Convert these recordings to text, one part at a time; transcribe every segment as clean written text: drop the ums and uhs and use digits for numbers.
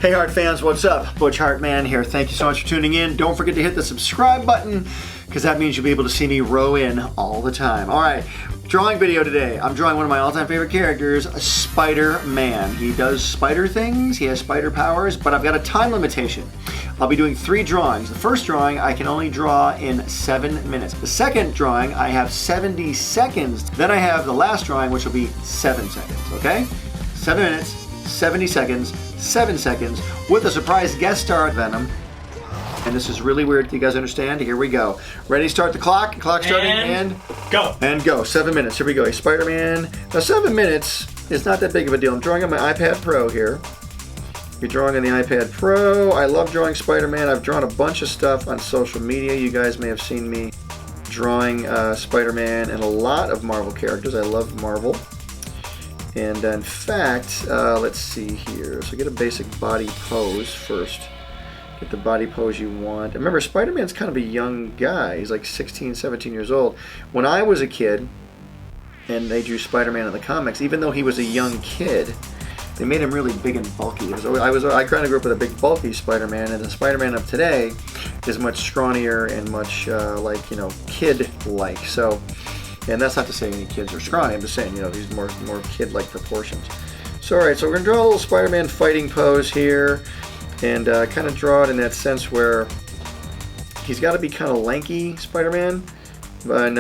Hey Hart fans, what's up? Butch Hartman here. Thank you so much for tuning in. Don't forget to hit the subscribe button because that means you'll be able to see me row in all the time. All right, drawing video today. I'm drawing one of my all-time favorite characters, Spider-Man. He does spider things, he has spider powers, but I've got a time limitation. I'll be doing 3 drawings. The first drawing I can only draw in 7 minutes. The second drawing I have 70 seconds. Then I have the last drawing, which will be 7 seconds, okay? 7 minutes, 70 seconds, 7 seconds, with a surprise guest star, Venom. And this is really weird. Do you guys understand? Here we go. Ready? Start the clock. Clock starting and go. And go. 7 minutes. Here we go. A Spider-Man. Now 7 minutes is not that big of a deal. I'm drawing on my iPad Pro here. You're drawing on the iPad Pro. I love drawing Spider-Man. I've drawn a bunch of stuff on social media. You guys may have seen me drawing Spider-Man and a lot of Marvel characters. I love Marvel. And in fact, let's see here. So get a basic body pose first. Get the body pose you want. Remember, Spider-Man's kind of a young guy. He's like 16, 17 years old. When I was a kid, and they drew Spider-Man in the comics, even though he was a young kid, they made him really big and bulky. I kind of grew up with a big, bulky Spider-Man, and the Spider-Man of today is much scrawnier and much like, you know, kid-like. So. And that's not to say any kids are scrawny. I'm just saying, you know, these more kid-like proportions. So, all right, so we're going to draw a little Spider-Man fighting pose here. And kind of draw it in that sense where he's got to be kind of lanky, Spider-Man. And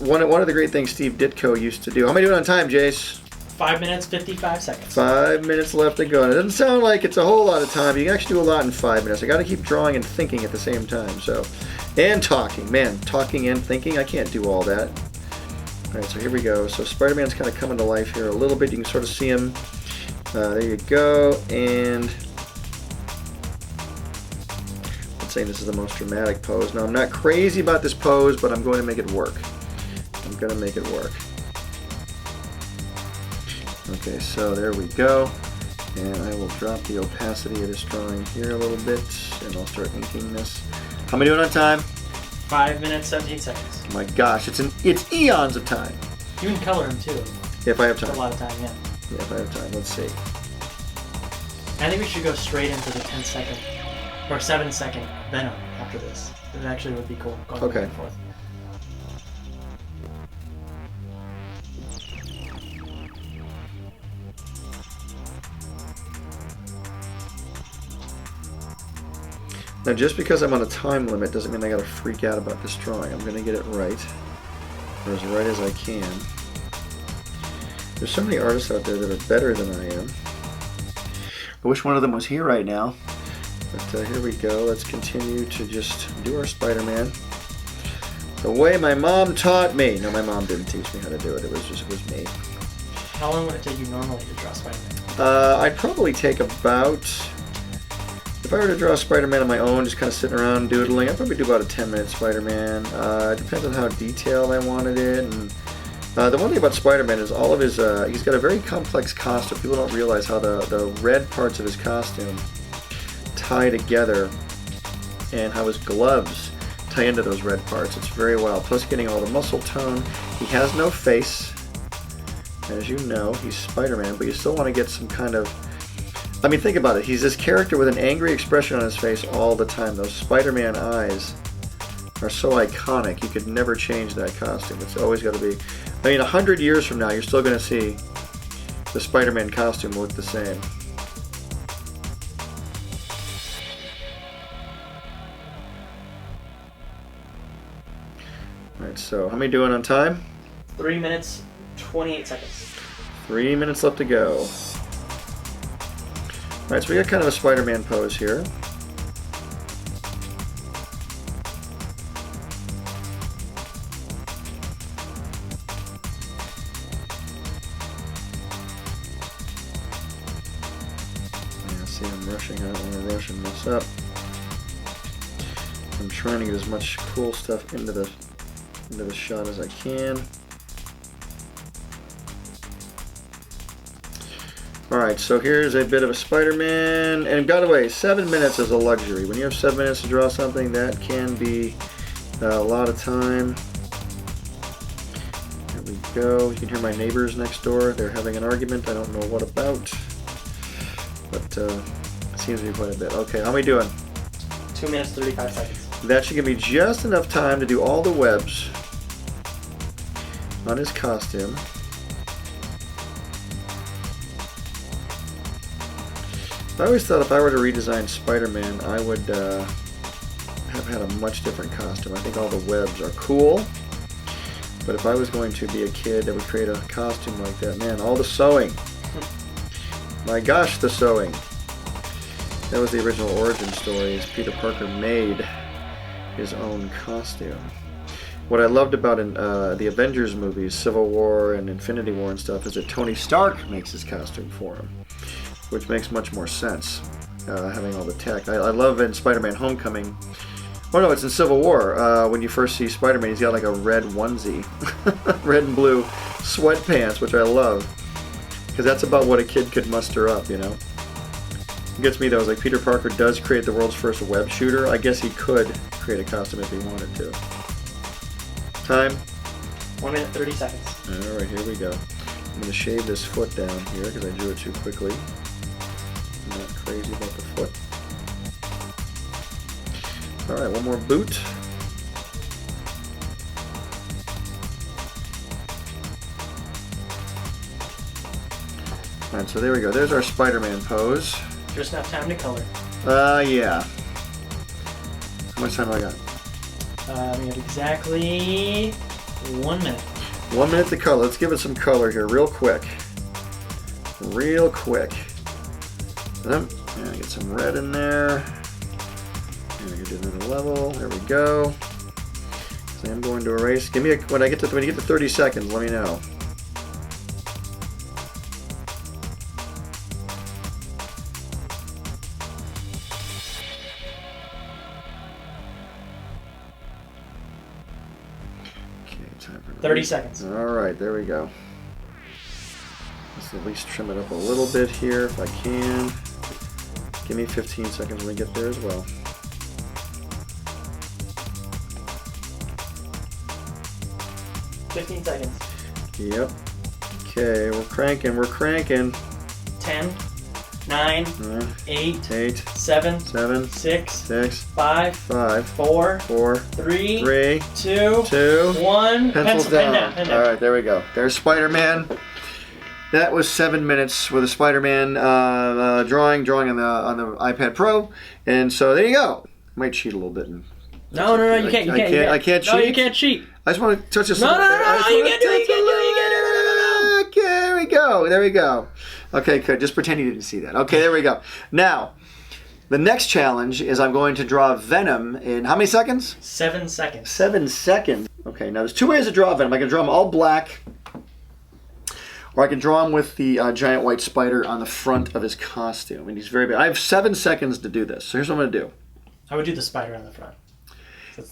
one of the great things Steve Ditko used to do. How am I doing on time, Jace? 5 minutes, 55 seconds. 5 minutes left to go. And it doesn't sound like it's a whole lot of time. You can actually do a lot in 5 minutes. I got to keep drawing and thinking at the same time. So, and talking. Man, talking and thinking, I can't do all that. Alright, so here we go. So Spider-Man's kind of coming to life here a little bit. You can sort of see him. There you go. And I'm saying this is the most dramatic pose. Now, I'm not crazy about this pose, but I'm going to make it work. I'm going to make it work. Okay, so there we go. And I will drop the opacity of this drawing here a little bit, and I'll start inking this. How am I doing on time? 5 minutes, 17 seconds. Oh my gosh, it's eons of time. You can color him too. If I have time. It's a lot of time, yeah. Yeah, if I have time. Let's see. I think we should go straight into the 10-second or 7-second Venom after this. It actually would be cool going back and forth. Now, just because I'm on a time limit doesn't mean I gotta freak out about this drawing. I'm gonna get it right, or as right as I can. There's so many artists out there that are better than I am. I wish one of them was here right now. But here we go. Let's continue to just do our Spider-Man the way my mom taught me. No, my mom didn't teach me how to do it. It was me. How long would it take you normally to draw Spider-Man? I'd probably take about. If I were to draw Spider-Man on my own, just kind of sitting around doodling, I'd probably do about a 10-minute Spider-Man. It depends on how detailed I wanted it. And the one thing about Spider-Man is all of his, he's got a very complex costume. People don't realize how the red parts of his costume tie together and how his gloves tie into those red parts. It's very wild. Plus getting all the muscle tone. He has no face. As you know, he's Spider-Man, but you still want to get some kind of... I mean, think about it. He's this character with an angry expression on his face all the time. Those Spider-Man eyes are so iconic. You could never change that costume. It's always got to be... I mean, 100 years from now, you're still going to see the Spider-Man costume look the same. Alright, so how many doing on time? 3 minutes, 28 seconds. 3 minutes left to go. Alright, so we got kind of a Spider-Man pose here. Yeah, see, I'm rushing. I don't want to rush and mess up. I'm trying to get as much cool stuff into the shot as I can. Alright, so here's a bit of a Spider-Man, and by the way, 7 minutes is a luxury. When you have 7 minutes to draw something, that can be a lot of time. There we go. You can hear my neighbors next door. They're having an argument. I don't know what about, but seems to be quite a bit. Okay, how am I doing? 2 minutes 35 seconds. That should give me just enough time to do all the webs on his costume. I always thought if I were to redesign Spider-Man, I would have had a much different costume. I think all the webs are cool, but if I was going to be a kid that would create a costume like that, man, all the sewing. My gosh, the sewing. That was the original origin story, is Peter Parker made his own costume. What I loved about the Avengers movies, Civil War and Infinity War and stuff, is that Tony Stark makes his costume for him, which makes much more sense, having all the tech. I love in Spider-Man Homecoming, oh no, it's in Civil War, when you first see Spider-Man, he's got like a red onesie, red and blue sweatpants, which I love, because that's about what a kid could muster up, you know. It gets me though, is like Peter Parker does create the world's first web shooter. I guess he could create a costume if he wanted to. Time? 1 minute 30 seconds. Alright, here we go. I'm going to shave this foot down here because I drew it too quickly. I'm not crazy about the foot. Alright, one more boot. Alright, so there we go. There's our Spider-Man pose. Just enough time to color. Yeah. How much time do I got? We have exactly 1 minute. 1 minute to color. Let's give it some color here real quick. Real quick. And get some red in there. And we can do another level. There we go. So I'm going to erase. Give me a, when you get to 30 seconds, let me know. Okay, time for 30 seconds. All right, there we go. Let's at least trim it up a little bit here if I can. Give me 15 seconds when we get there as well. 15 seconds. Yep. Okay, we're cranking, we're cranking. 10, 9, 8, 8, 7, 7, 6, 6, 5, 5, 4, 4, 3, 3, 2, 2, 1. Pencils pen down. pen All right, there we go. There's Spider-Man. That was 7 minutes with a Spider-Man drawing on the iPad Pro, and so there you go. Might cheat a little bit. No, you can't. I can't cheat. No, you can't cheat. I just want to touch this. No, you can do it. Okay, there we go. There we go. Okay, good. Just pretend you didn't see that. Okay, there we go. Now, the next challenge is I'm going to draw Venom in how many seconds? 7 seconds. 7 seconds. Okay, now there's two ways to draw Venom. I can draw him all black, or I can draw him with the giant white spider on the front of his costume. And he's very big. I have 7 seconds to do this. So here's what I'm going to do. I would do the spider on the front.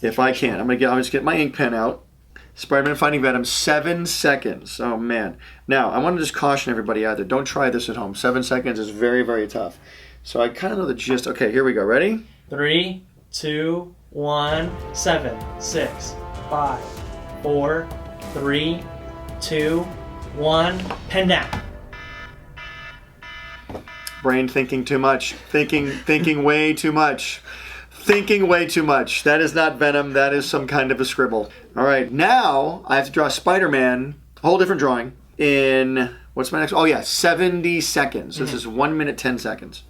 If I can. I'm just get my ink pen out. Spider-Man Finding Venom, 7 seconds. Oh, man. Now, I want to just caution everybody out there. Don't try this at home. 7 seconds is very, very tough. So I kind of know the gist. Okay, here we go. Ready? 3, 2, 1, 7, 6, 5, 4, 3, 2, 1. Pen down. Brain thinking too much. Thinking way too much. Thinking way too much. That is not Venom. That is some kind of a scribble. All right, now I have to draw Spider-Man, a whole different drawing, in, what's my next? Oh yeah, 70 seconds. This is 1 minute 10 seconds.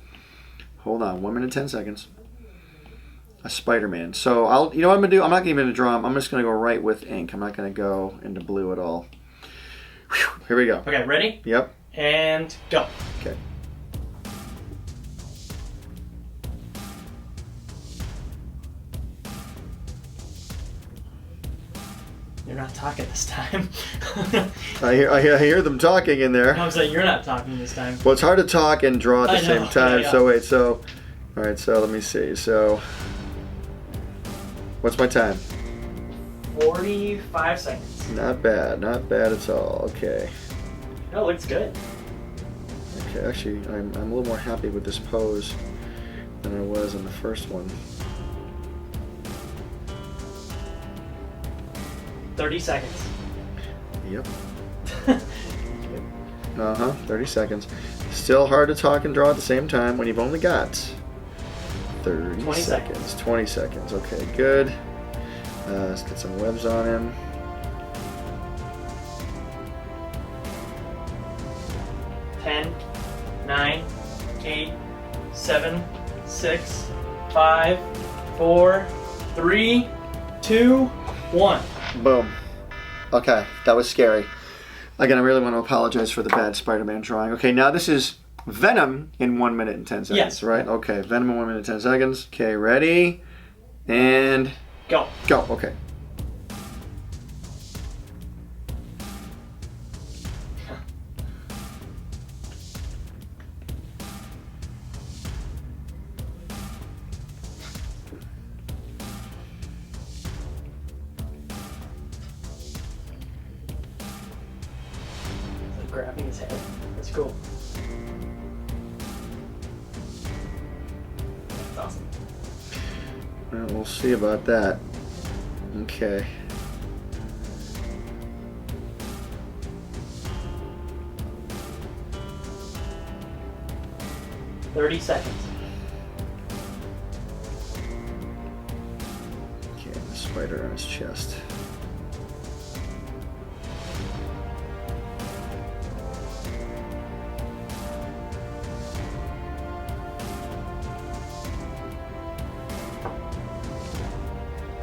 Hold on, 1 minute 10 seconds. A Spider-Man. So you know what I'm gonna do? I'm not even gonna draw him. I'm just gonna go right with ink. I'm not gonna go into blue at all. Whew, here we go. Okay, ready? Yep. And go. Okay. You're not talking this time. I hear them talking in there. I'm saying you're not talking this time. Well, it's hard to talk and draw at the same time. Yeah. So wait, all right, so let me see. So, what's my time? 45 seconds. Not bad at all. Okay. No, it looks good. Okay, actually, I'm a little more happy with this pose than I was in the first one. 30 seconds. Yep. 30 seconds. Still hard to talk and draw at the same time when you've only got 30 20 seconds. 20 seconds. Okay, good. Let's get some webs on him. 10, 9, 8, 7, 6, 5, 4, 3, 2, 1. Boom. Okay, that was scary. Again, I really want to apologize for the bad Spider-Man drawing. Okay, now this is Venom in 1 minute and 10 seconds, yes. right? Okay, Venom in 1 minute and 10 seconds. Okay, ready? And... Go. Go, okay. Grabbing his head. That's cool. That's awesome. Well, we'll see about that. Okay. "30 seconds. Okay, the spider on his chest.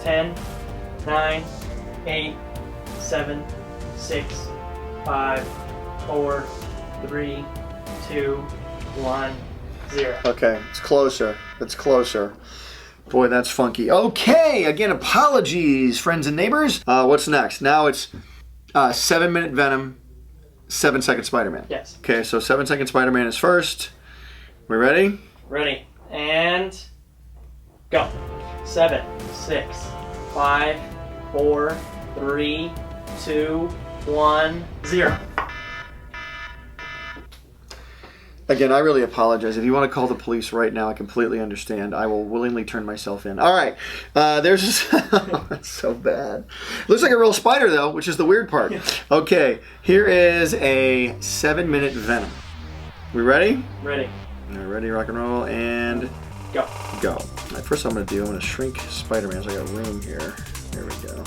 Ten, 9, 8, 7, 6, 5, 4, 3, 2, 1, 0. Okay, it's closer. It's closer. Boy, that's funky. Okay, again, apologies, friends and neighbors. What's next? Now it's 7 minute Venom, 7 second Spider-Man. Yes. Okay, so 7 second Spider-Man is first. We ready? Ready. And go. 7, 6, 5, 4, 3, 2, 1, 0. Again, I really apologize. If you want to call the police right now, I completely understand. I will willingly turn myself in. All right. There's that's so bad. Looks like a real spider, though, which is the weird part. Okay, here is a 7 minute Venom. We ready? Ready. All right, ready, rock and roll, and Go. go. All right, first I'm going to shrink Spider-Man so I got room here. There we go.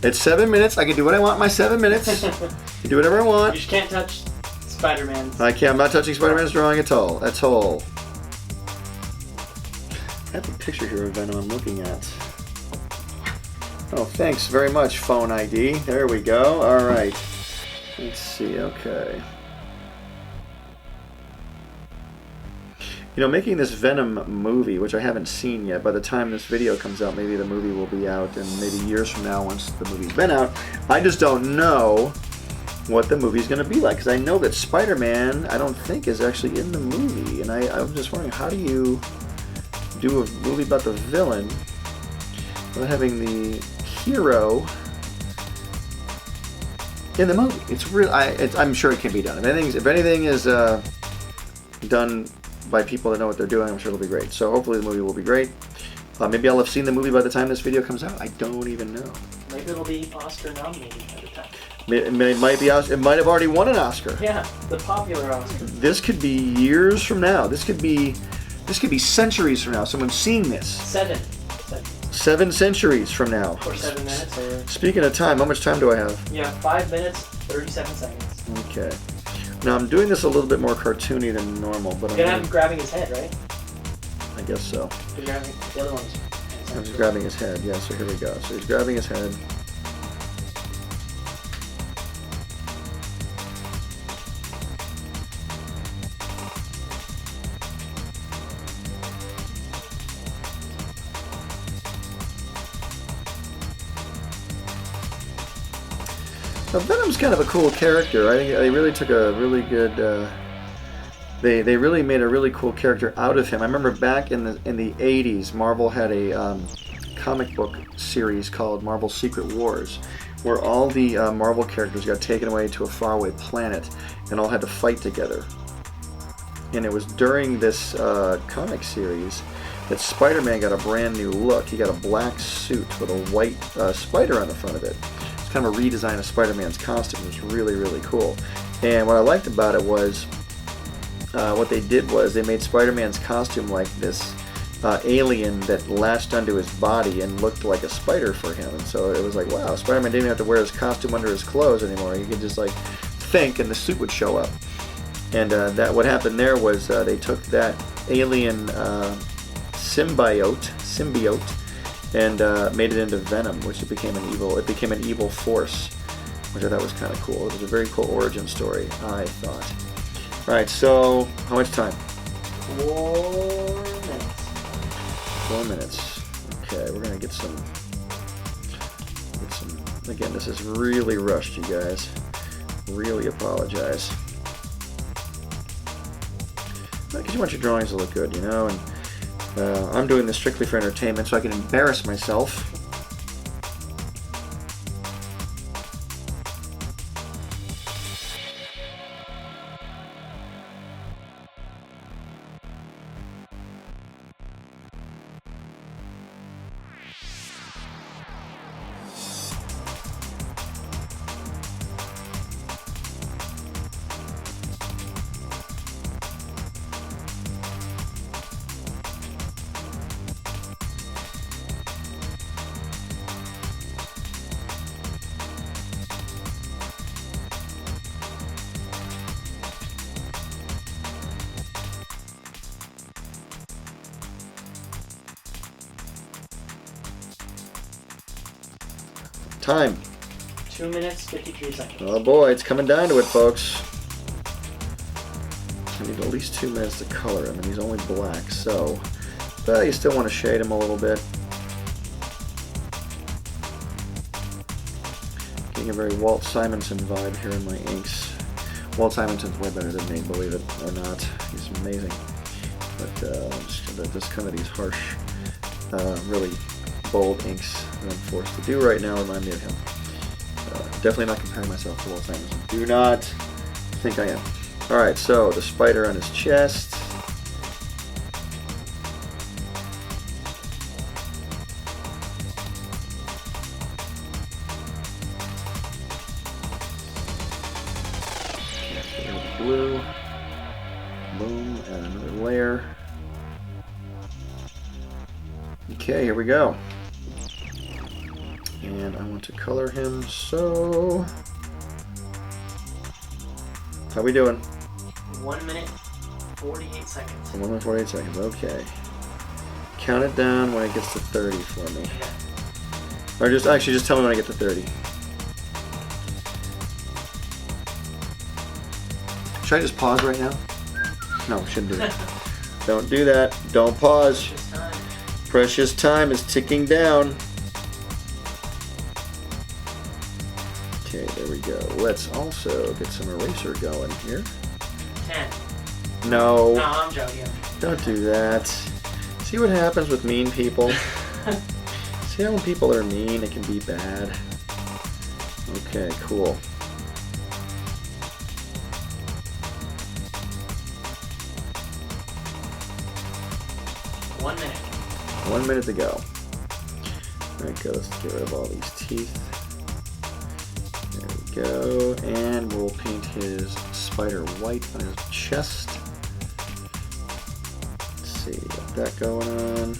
It's 7 minutes. I can do what I want in my 7 minutes. I can do whatever I want. You just can't touch Spider-Man's. I can't. I'm not touching Spider-Man's drawing at all. At all. I have a picture here of Venom I'm looking at. Oh, thanks very much, phone ID. There we go. All right. Let's see. Okay. You know, making this Venom movie, which I haven't seen yet, by the time this video comes out, maybe the movie will be out, and maybe years from now, once the movie's been out, I just don't know what the movie's going to be like, because I know that Spider-Man, I don't think, is actually in the movie, and I'm just wondering, how do you do a movie about the villain without having the hero in the movie? It's real. I'm sure it can be done. If anything is done by people that know what they're doing, I'm sure it'll be great. So hopefully the movie will be great. Maybe I'll have seen the movie by the time this video comes out. I don't even know. Maybe it'll be Oscar nominated by the time. It might be. It might have already won an Oscar. Yeah, the popular Oscar. This could be years from now. This could be centuries from now. Someone's seeing this. 7. 7 centuries from now. Or 7 minutes. Or Speaking of time, how much time do I have? yeah, 5 minutes, 37 seconds. Okay. Now I'm doing this a little bit more cartoony than normal, but You're gonna have him grabbing his head, right? I guess so. You're grabbing the other one's. I'm just grabbing his head. Yeah, so here we go. So he's grabbing his head. Now, Venom's kind of a cool character. I think they really took a really good. They really made a really cool character out of him. I remember back in the 80s, Marvel had a comic book series called Marvel Secret Wars, where all the Marvel characters got taken away to a faraway planet and all had to fight together. And it was during this comic series that Spider-Man got a brand new look. He got a black suit with a white spider on the front of it. It's kind of a redesign of Spider-Man's costume. It was really, really cool. And what I liked about it was what they did was they made Spider-Man's costume like this alien that latched onto his body and looked like a spider for him. And so it was like, wow, Spider-Man didn't have to wear his costume under his clothes anymore. He could just like think and the suit would show up. And that what happened there was they took that alien symbiote and made it into Venom, which it became an evil force, which I thought was kind of cool. It was a very cool origin story, I thought. All right, so how much time? 4 minutes. 4 minutes. Okay, we're gonna get some. Again, this is really rushed, you guys. Really apologize. Because you want your drawings to look good, you know, and I'm doing this strictly for entertainment, so I can embarrass myself. Time. 2 minutes, 53 seconds. Oh boy, it's coming down to it, folks. I need at least 2 minutes to color him, and he's only black, so... But you still want to shade him a little bit. Getting a very Walt Simonson vibe here in my inks. Walt Simonson's way better than me, believe it or not. He's amazing. But just kind of these harsh, really bold inks that I'm forced to do right now remind me of him. Definitely not comparing myself to Walt Simonson. Do not think I am. Alright, so the spider on his chest. Blue. Boom, add another layer. Okay, here we go. And I want to color him, so... How we doing? 1 minute, 48 seconds. 1 minute, 48 seconds, okay. Count it down when it gets to 30 for me. Yeah. Or just tell me when I get to 30. Should I just pause right now? No, shouldn't do that. Don't do that. Don't pause. Precious time is ticking down. Okay, there we go. Let's also get some eraser going here. 10. No. No, I'm joking. Don't do that. See what happens with mean people? See how when people are mean, it can be bad? Okay, cool. One minute. 1 minute to go. Alright, go. Let's get rid of all these teeth. There we go. And we'll paint his spider white on his chest. Let's see, got that going on.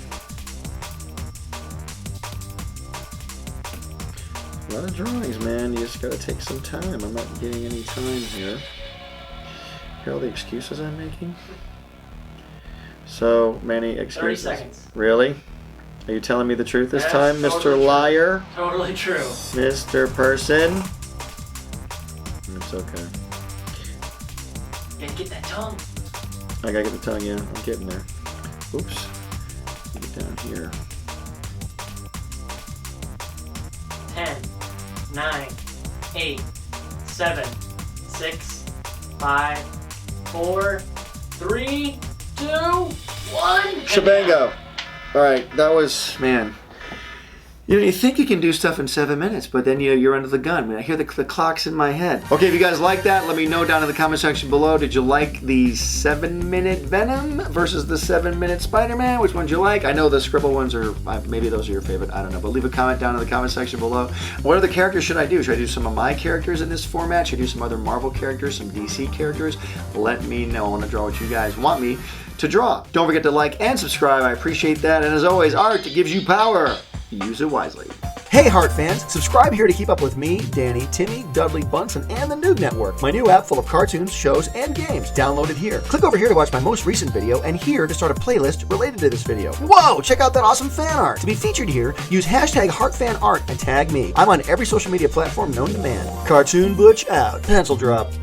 A lot of drawings, man. You just gotta take some time. I'm not getting any time here. Hear all the excuses I'm making? So many excuses. 30 seconds. Really? Are you telling me the truth this That's time, totally Mr. true. Liar? Totally true. Mr. Person? It's okay. And get that tongue. I gotta get the tongue, yeah. I'm getting there. Oops. Get down here. 10, 9, 8, 7, 6, 5, 4, 3, 2, 1. Shabango! Alright, that was, man. You know, you think you can do stuff in 7 minutes, but then you're under the gun. I mean, I hear the clocks in my head. Okay, if you guys like that, let me know down in the comment section below. Did you like the 7-minute Venom versus the 7-minute Spider-Man? Which one did you like? I know the scribble ones are, maybe those are your favorite. I don't know, but leave a comment down in the comment section below. What other characters should I do? Should I do some of my characters in this format? Should I do some other Marvel characters, some DC characters? Let me know. I want to draw what you guys want me to draw. Don't forget to like and subscribe. I appreciate that. And as always, art gives you power. Use it wisely. Hey Heart fans, subscribe here to keep up with me, Danny, Timmy, Dudley, Bunsen, and the NOOG Network, my new app full of cartoons, shows, and games. Download it here. Click over here to watch my most recent video, and here to start a playlist related to this video. Whoa, check out that awesome fan art. To be featured here, use hashtag HeartFanArt and tag me. I'm on every social media platform known to man. Cartoon Butch out. Pencil drop.